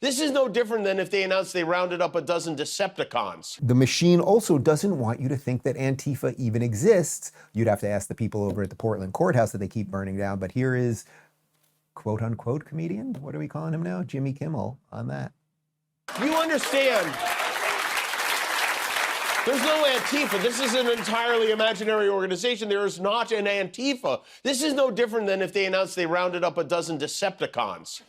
This is no different than if they announced they rounded up a dozen Decepticons. The machine also doesn't want you to think that Antifa even exists. You'd have to ask the people over at the Portland courthouse that they keep burning down. But here is quote unquote comedian. What are we calling him now? Jimmy Kimmel on that. You understand? There's no Antifa. This is an entirely imaginary organization. There is not an Antifa. This is no different than if they announced they rounded up a dozen Decepticons.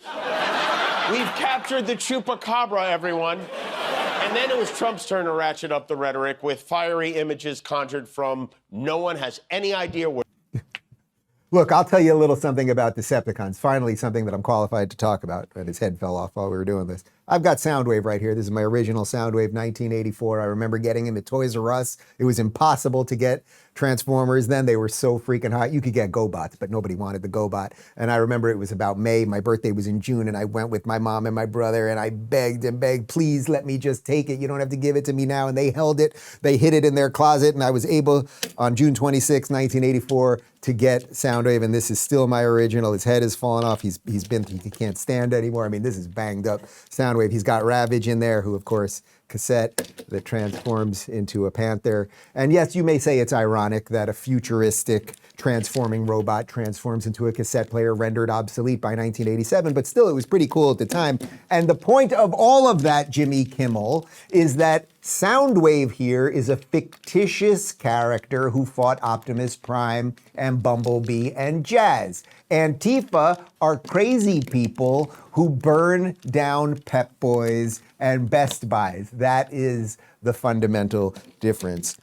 We've captured the Chupacabra, everyone. And then it was Trump's turn to ratchet up the rhetoric with fiery images conjured from no one has any idea where. Look, I'll tell you a little something about Decepticons. Finally, something that I'm qualified to talk about. And his head fell off while we were doing this. I've got Soundwave right here. This is my original Soundwave 1984. I remember getting him at Toys R Us. It was impossible to get Transformers then. They were so freaking hot. You could get GoBots, but nobody wanted the GoBot. And I remember it was about May. My birthday was in June, and I went with my mom and my brother, and I begged and begged, please let me just take it. You don't have to give it to me now. And they held it. They hid it in their closet, and I was able, on June 26, 1984, to get Soundwave, and this is still my original. His head has fallen off. He can't stand anymore. I mean, this is banged up Soundwave. He's got Ravage in there, who, of course, cassette that transforms into a panther. And yes, you may say it's ironic that a futuristic transforming robot transforms into a cassette player rendered obsolete by 1987, but still it was pretty cool at the time. And the point of all of that, Jimmy Kimmel, is that Soundwave here is a fictitious character who fought Optimus Prime and Bumblebee and Jazz. Antifa are crazy people who burn down Pep Boys and Best Buys. That is the fundamental difference.